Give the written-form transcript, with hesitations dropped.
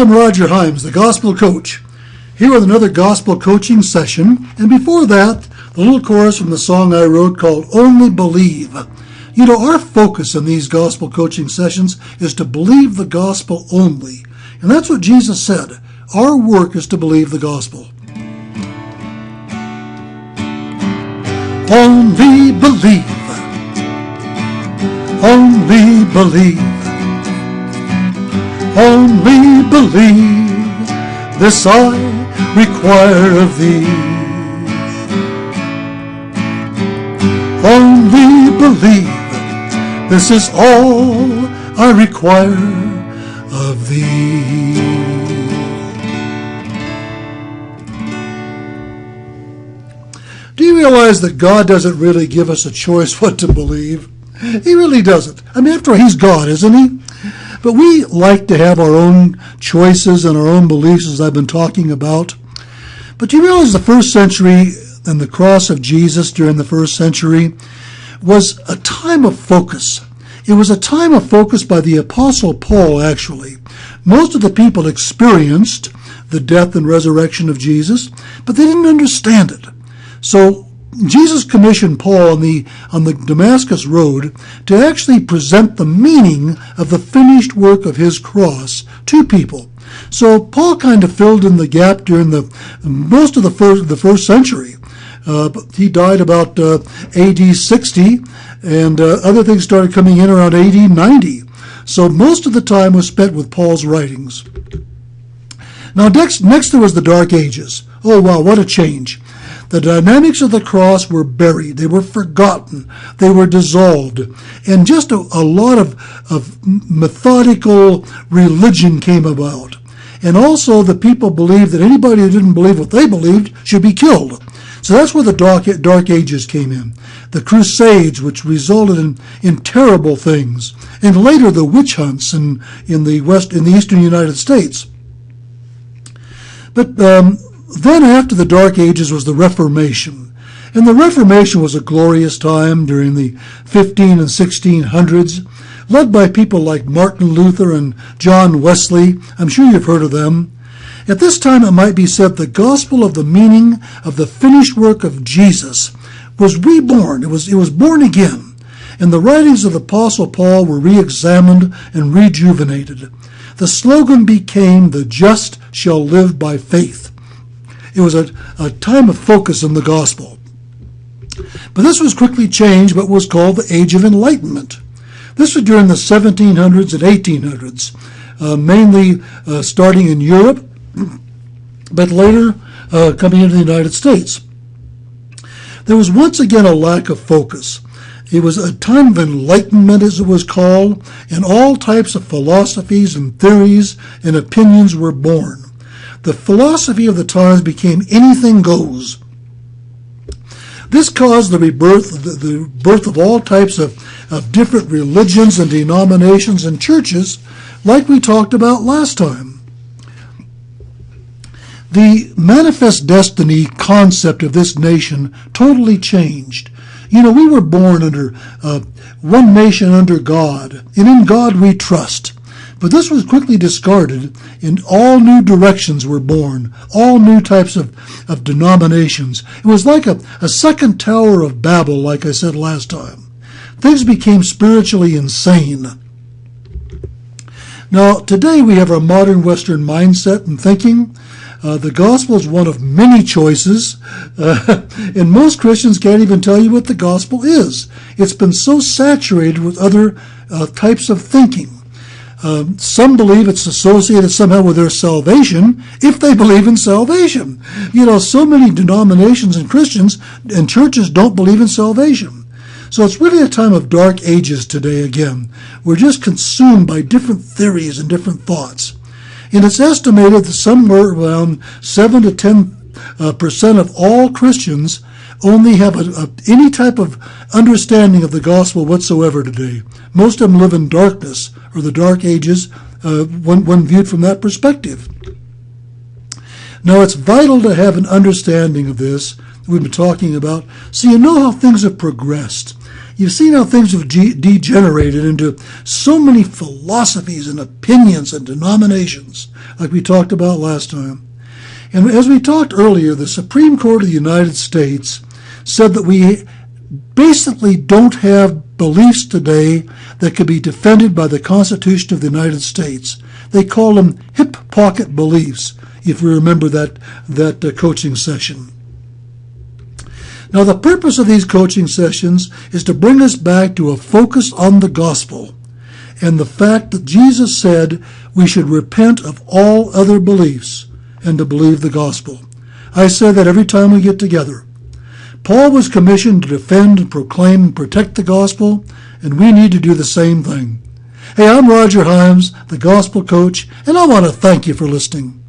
I'm Roger Himes, the Gospel Coach, here with another Gospel Coaching session, and before that, the little chorus from the song I wrote called Only Believe. You know, our focus in these Gospel Coaching sessions is to believe the Gospel only, and that's what Jesus said. Our work is to believe the Gospel. Only believe. Only believe. Only believe, this I require of thee. Only believe, this is all I require of thee. Do you realize that God doesn't really give us a choice what to believe? He really doesn't. I mean, after all, He's God, isn't He? But we like to have our own choices and our own beliefs, as I've been talking about. But do you realize the first century and the cross of Jesus during the first century was a time of focus? It was a time of focus by the Apostle Paul, actually. Most of the people experienced the death and resurrection of Jesus, but they didn't understand it. So Jesus commissioned Paul on the Damascus Road to actually present the meaning of the finished work of his cross to people. So Paul kind of filled in the gap during most of the first century. He died about AD 60, and other things started coming in around AD 90. So most of the time was spent with Paul's writings. Now next there was the Dark Ages. Oh wow, what a change. The dynamics of the cross were buried. They were forgotten. They were dissolved. And just a lot of methodical religion came about. And also the people believed that anybody who didn't believe what they believed should be killed. So that's where the Dark Ages came in. The Crusades, which resulted in terrible things. And later the witch hunts in the eastern United States. But then after the Dark Ages was the Reformation. And the Reformation was a glorious time during the 15 and 1600s, led by people like Martin Luther and John Wesley. I'm sure you've heard of them. At this time, it might be said the gospel of the meaning of the finished work of Jesus was reborn. It was born again. And the writings of the Apostle Paul were re-examined and rejuvenated. The slogan became, "The just shall live by faith." It was a time of focus in the gospel. But this was quickly changed by what was called the Age of Enlightenment. This was during the 1700s and 1800s, mainly starting in Europe, but later coming into the United States. There was once again a lack of focus. It was a time of enlightenment, as it was called, and all types of philosophies and theories and opinions were born. The philosophy of the times became anything goes. This caused the birth of all types of different religions and denominations and churches, like we talked about last time. The manifest destiny concept of this nation totally changed. You know, we were born under one nation under God, and in God we trust. But this was quickly discarded, and all new directions were born, all new types of denominations. It was like a second Tower of Babel, like I said last time. Things became spiritually insane. Now, today we have our modern Western mindset and thinking. The gospel is one of many choices, and most Christians can't even tell you what the gospel is. It's been so saturated with other types of thinking. Some believe it's associated somehow with their salvation, if they believe in salvation. You know, so many denominations and Christians and churches don't believe in salvation. So it's really a time of dark ages today again. We're just consumed by different theories and different thoughts. And it's estimated that somewhere around 7 to 10% of all Christians only have any type of understanding of the gospel whatsoever today. Most of them live in darkness, or the dark ages, when viewed from that perspective. Now, it's vital to have an understanding of this that we've been talking about, so you know how things have progressed. You've seen how things have degenerated into so many philosophies and opinions and denominations, like we talked about last time. And as we talked earlier, the Supreme Court of the United States said that we basically don't have beliefs today that could be defended by the Constitution of the United States. They call them hip pocket beliefs, if you remember that coaching session. Now, the purpose of these coaching sessions is to bring us back to a focus on the gospel and the fact that Jesus said we should repent of all other beliefs and to believe the gospel. I say that every time we get together. Paul was commissioned to defend and proclaim and protect the gospel, and we need to do the same thing. Hey, I'm Roger Himes, the Gospel Coach, and I want to thank you for listening.